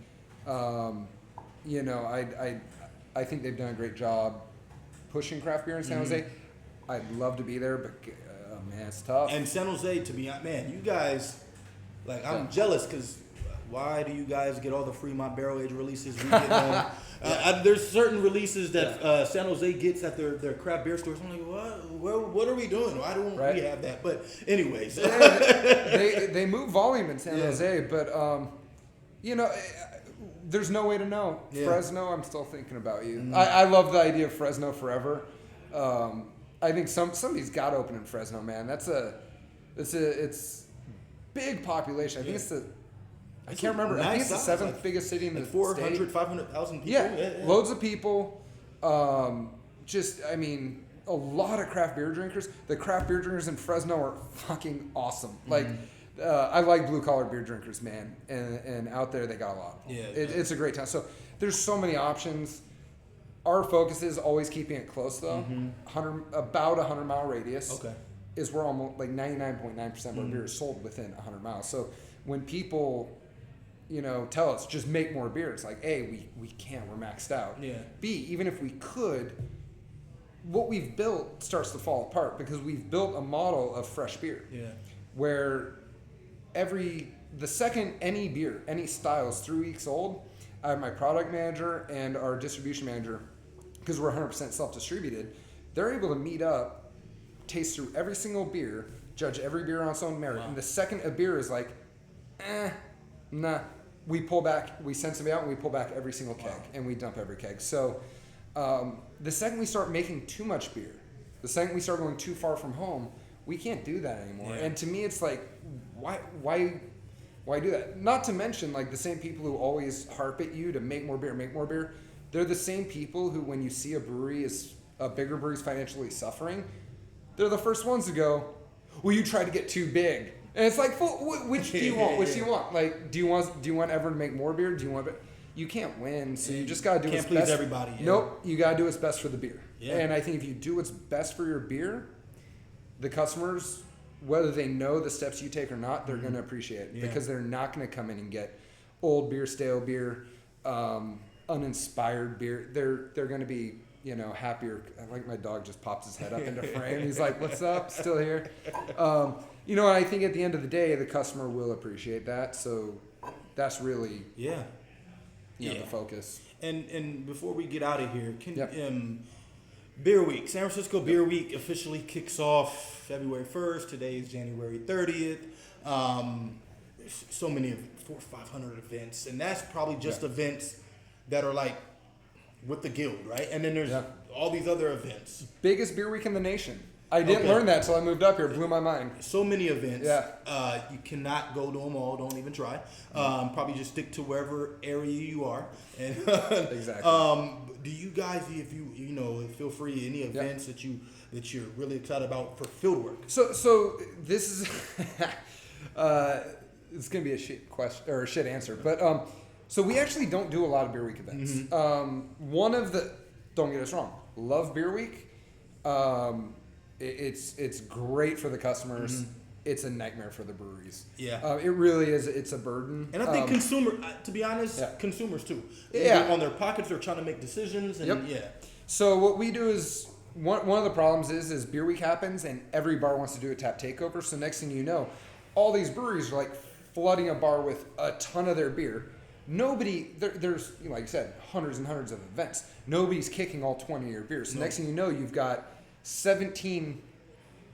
you know, I think they've done a great job pushing craft beer in San Jose. I'd love to be there, but man, it's tough. And San Jose, to be honest, man, you guys, like, I'm jealous because why do you guys get all the Fremont barrel age releases we get on? There's certain releases that San Jose gets at their craft beer stores. I'm like, what are we doing? Why don't we have that? But anyways, they move volume in San Jose, but you know. There's no way to know. Fresno, I'm still thinking about you. I love the idea of Fresno forever. I think somebody's got to open in Fresno, man. It's big population. I think it's I can't remember. I think it's the 7th biggest city in the 400, state. 500,000 people. Yeah, loads of people. Just, I mean, a lot of craft beer drinkers. The craft beer drinkers in Fresno are fucking awesome. Like, I like blue collar beer drinkers, man, and out there they got a lot. Yeah, it's a great time. So there's so many options. Our focus is always keeping it close though. About 100-mile radius. Okay. Is where almost like 99.9% of our beer is sold within 100 miles. So when people, you know, tell us just make more beer, it's like A, we can't, we're maxed out. Yeah. B, even if we could, what we've built starts to fall apart because we've built a model of fresh beer. Yeah. Where the second any beer, any style is 3 weeks old, I have my product manager and our distribution manager, because we're 100% self-distributed, they're able to meet up, taste through every single beer, judge every beer on its own merit. Wow. And the second a beer is like, nah, we pull back, we send somebody out and we pull back every single keg and we dump every keg. So the second we start making too much beer, the second we start going too far from home, we can't do that anymore. Yeah. And to me, it's like, why do that? Not to mention, like, the same people who always harp at you to make more beer, they're the same people who, when you see a bigger brewery is financially suffering, they're the first ones to go, well, you tried to get too big. And it's like, which do you want? Which do you want? Like, do you want ever to make more beer? You can't win, so you just gotta do what's best. Can't please everybody. Yeah. Nope, you gotta do what's best for the beer. Yeah. And I think if you do what's best for your beer, the customers, whether they know the steps you take or not, they're going to appreciate it because they're not going to come in and get old beer, stale beer, uninspired beer. They're going to be, you know, happier. Like my dog just pops his head up into frame. He's like, "What's up? Still here?" You know, I think at the end of the day, the customer will appreciate that. So that's really you know, the focus. And before we get out of here, Beer Week, San Francisco Beer Week officially kicks off February 1st. Today is January 30th. So many, 400 or 500 events, and that's probably just events that are like with the guild, right? And then there's all these other events. Biggest beer week in the nation. I didn't learn that until I moved up here. It blew my mind. So many events. Yeah. You cannot go to them all. Don't even try. Probably just stick to wherever area you are. And Exactly. Do you guys, if you feel free, any events that you're really excited about for Fieldwork? So this is it's gonna be a shit question or a shit answer, but so we actually don't do a lot of beer week events. Don't get us wrong, love beer week. It's great for the customers. It's a nightmare for the breweries. Yeah. It really is. It's a burden. And I think to be honest, consumers too. On their pockets, they're trying to make decisions. And So what we do is, one of the problems is beer week happens and every bar wants to do a tap takeover. So next thing you know, all these breweries are like flooding a bar with a ton of their beer. There's, like you said, hundreds and hundreds of events. Nobody's kicking all 20 of your beers. So next thing you know, you've got 17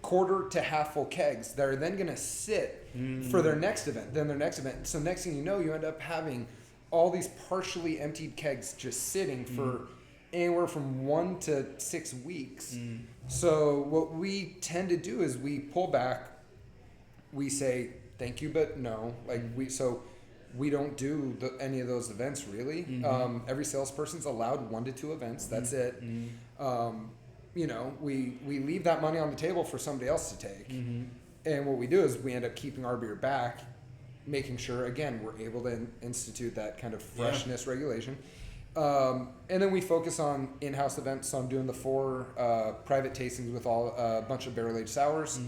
quarter to half full kegs that are then going to sit for their next event. So next thing you know, you end up having all these partially emptied kegs just sitting for anywhere from 1 to 6 weeks. So what we tend to do is we pull back. We say thank you, but no. We don't do any of those events really. Every salesperson's allowed 1 to 2 events. That's it. We leave that money on the table for somebody else to take. And what we do is we end up keeping our beer back, making sure, again, we're able to institute that kind of freshness regulation. And then we focus on in-house events. So I'm doing the 4 private tastings with a bunch of barrel-aged sours.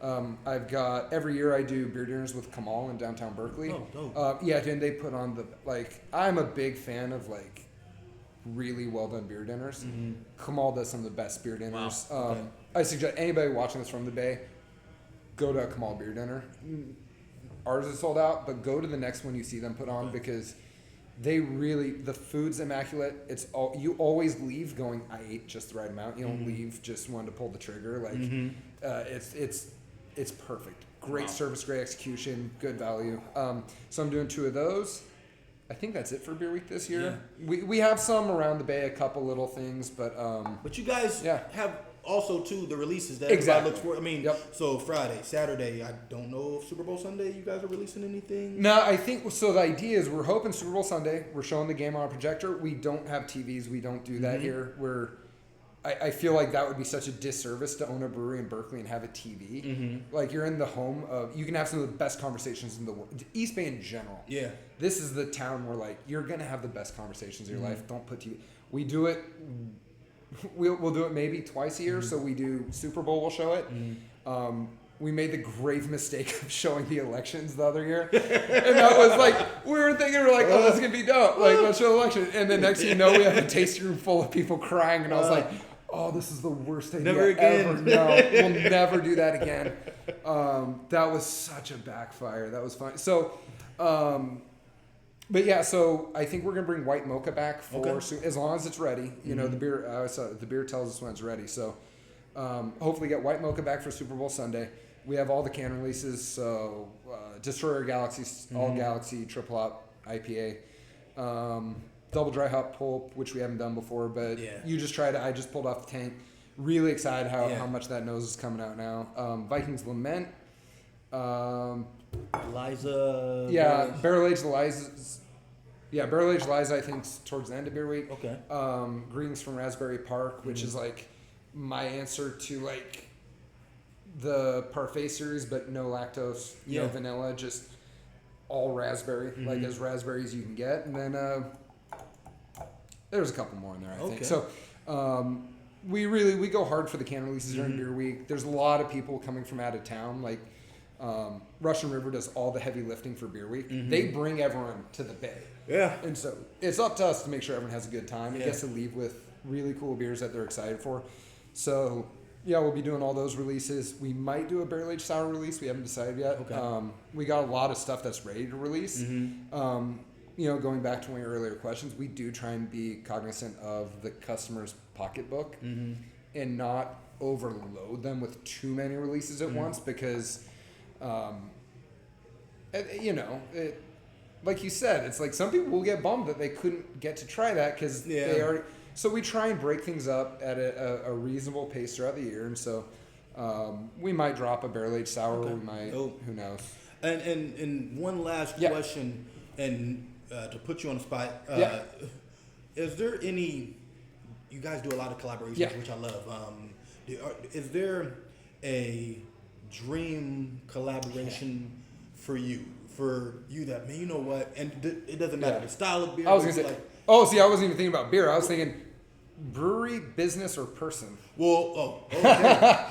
I've got, every year I do beer dinners with Kamal in downtown Berkeley. Oh, dope. And they put on I'm a big fan of really well done beer dinners. Kamal does some of the best beer dinners. Wow. Okay. I suggest anybody watching this from the Bay, go to a Kamal beer dinner. Ours is sold out, but go to the next one you see them put on because the food's immaculate. You always leave going, I ate just the right amount. You don't leave just wanting to pull the trigger. It's perfect. Great service, great execution, good value. So I'm doing 2 of those. I think that's it for Beer Week this year. Yeah. We have some around the Bay, a couple little things, but you guys have also too the releases that exactly looks for. I mean, so Friday, Saturday. I don't know if Super Bowl Sunday you guys are releasing anything. No, I think so. The idea is we're hoping Super Bowl Sunday. We're showing the game on a projector. We don't have TVs. We don't do that here. I feel like that would be such a disservice to own a brewery in Berkeley and have a TV. You're in the home of, you can have some of the best conversations in the world. East Bay in general. Yeah. This is the town where you're going to have the best conversations in your life. Don't put TV. We do it, we'll do it maybe twice a year. So we do Super Bowl, we'll show it. We made the grave mistake of showing the elections the other year. And that was we were thinking, oh, this is going to be dope. Let's show the election. And then next thing you know, we have a tasting room full of people crying. And I was oh, this is the worst idea ever. No, we'll never do that again. That was such a backfire. That was fun. So, so I think we're going to bring white mocha back as long as it's ready. The beer tells us when it's ready. So hopefully get white mocha back for Super Bowl Sunday. We have all the can releases. So Destroyer Galaxy, All Galaxy, Triple Hop, IPA. Double dry hop pulp, which we haven't done before, but you just tried it. I just pulled off the tank. Really excited how much that nose is coming out now. Vikings Lament. Liza. Yeah, barrel-aged Liza. Yeah, barrel-aged Liza, I think, towards the end of Beer Week. Okay. Greetings from Raspberry Park, which is my answer to the Parfait series, but no lactose, no vanilla, just all raspberry, as raspberry as you can get. And then there's a couple more in there, I think. So we go hard for the can releases during Beer Week. There's a lot of people coming from out of town. Russian River does all the heavy lifting for Beer Week. They bring everyone to the Bay. Yeah. And so it's up to us to make sure everyone has a good time and gets to leave with really cool beers that they're excited for. So, we'll be doing all those releases. We might do a barrel-aged sour release. We haven't decided yet. Okay. We got a lot of stuff that's ready to release. Going back to one of your earlier questions, we do try and be cognizant of the customer's pocketbook and not overload them with too many releases at once because, like you said, it's some people will get bummed that they couldn't get to try that because they already. So we try and break things up at a reasonable pace throughout the year, and so we might drop a barrel-aged sour. Okay. We might. Oh. Who knows? And one last question, and to put you on the spot, is there any? You guys do a lot of collaborations, which I love. Is there a dream collaboration for you that, man, you know what? And it doesn't matter the style of beer. I was gonna say. I wasn't even thinking about beer. I was thinking brewery, business, or person. Well,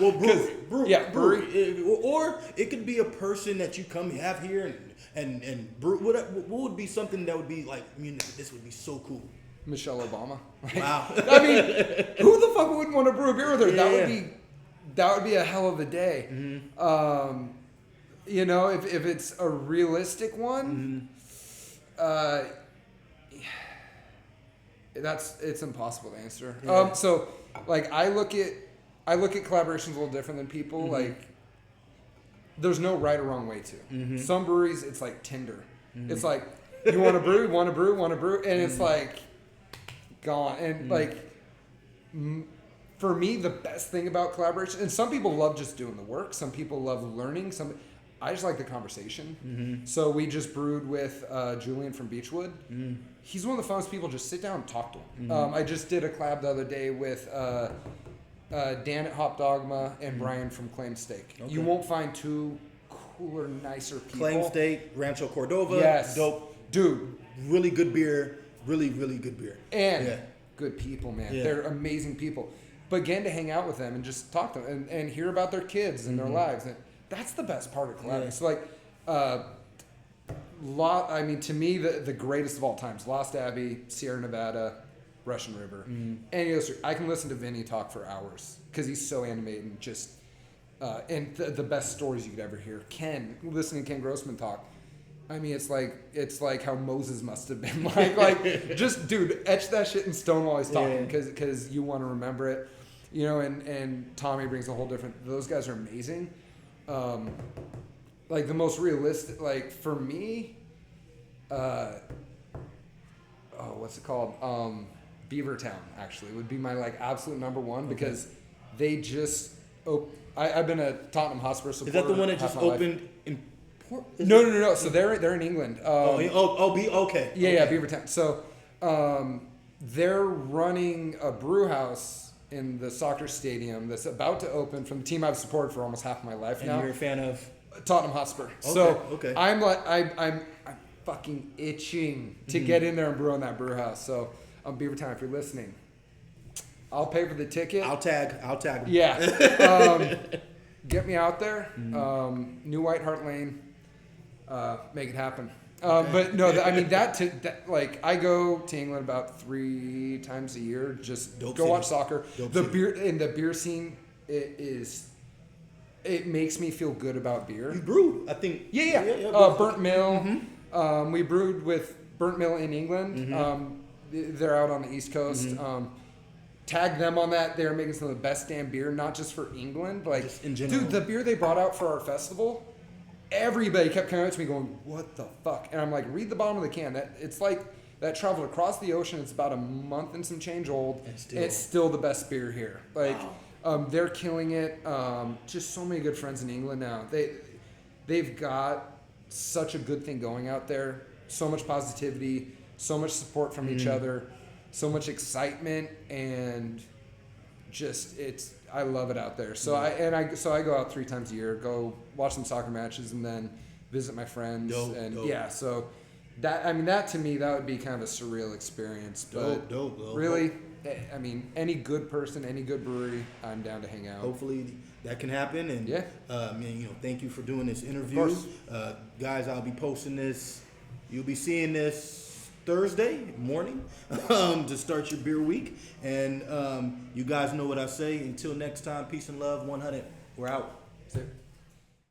brewery. Or it could be a person that you come have here and brew. What would be something that would be like? I mean, this would be so cool. Michelle Obama. Wow. I mean, who the fuck wouldn't want to brew a beer with her? Yeah. That would be a hell of a day. Mm-hmm. You know, if it's a realistic one, it's impossible to answer. Yeah. So like I look at collaborations a little different than people. Mm-hmm. Like there's no right or wrong way to. Mm-hmm. Some breweries it's like Tinder. Mm-hmm. It's like you want to brew, and it's like gone. And like for me, the best thing about collaboration, and some people love just doing the work. Some people love learning. I just like the conversation. Mm-hmm. So we just brewed with Julian from Beechwood. Mm. He's one of the funnest people. Just sit down and talk to him. Mm-hmm. I just did a collab the other day with Dan at Hop Dogma and Brian from Claim Steak. Okay. You won't find two cooler, nicer people. Claim Steak, Rancho Cordova. Yes. Dope. Dude. Really good beer. Really, really good beer. And good people, man. Yeah. They're amazing people. But again, to hang out with them and just talk to them and hear about their kids and their lives. And that's the best part of collaborating. Yeah. So like, to me, the greatest of all times, Lost Abbey, Sierra Nevada, Russian River. And I can listen to Vinny talk for hours because he's so animated and just, and the best stories you could ever hear. Listening to Ken Grossman talk. I mean, it's like how Moses must have been like just dude, etch that shit in stone while he's talking because you want to remember it, you know. And Tommy brings a whole different. Those guys are amazing. Like the most realistic, like for me, what's it called? Beavertown actually would be my like absolute number one because they just. I've been a Tottenham Hotspur supporter. Is that the one that just opened in? No. So they're in England. Okay. Yeah, Beavertown. So they're running a brew house in the soccer stadium that's about to open from the team I've supported for almost half of my life now. And you're a fan of Tottenham Hotspur. Okay. I'm like I'm fucking itching to get in there and brew on that brew house. So Beavertown, if you're listening, I'll pay for the ticket. I'll tag. Yeah. Get me out there. New White Hart Lane. Make it happen. But no, like I go to England about 3 times a year. Just go watch soccer. The beer scene it makes me feel good about beer. You brewed, I think. Yeah. Burnt Mill. Mm-hmm. We brewed with Burnt Mill in England. Mm-hmm. They're out on the East Coast. Mm-hmm. Tag them on that. They're making some of the best damn beer, not just for England, like just in general. Dude, the beer they brought out for our festival. Everybody kept coming up to me going, "What the fuck?" And I'm like, "Read the bottom of the can. It's like that traveled across the ocean. It's about a month and some change old. And it's still the best beer here. Like, they're killing it. Just so many good friends in England now. They've got such a good thing going out there. So much positivity. So much support from each other. So much excitement and just I love it out there. So I go out 3 times a year, go watch some soccer matches, and then visit my friends. Dope. So that to me that would be kind of a surreal experience. But really, I mean, any good person, any good brewery, I'm down to hang out. Hopefully that can happen. And thank you for doing this interview. Of course. Guys, I'll be posting this. You'll be seeing this Thursday morning to start your beer week. And you guys know what I say. Until next time, peace and love. 100. We're out. That's it.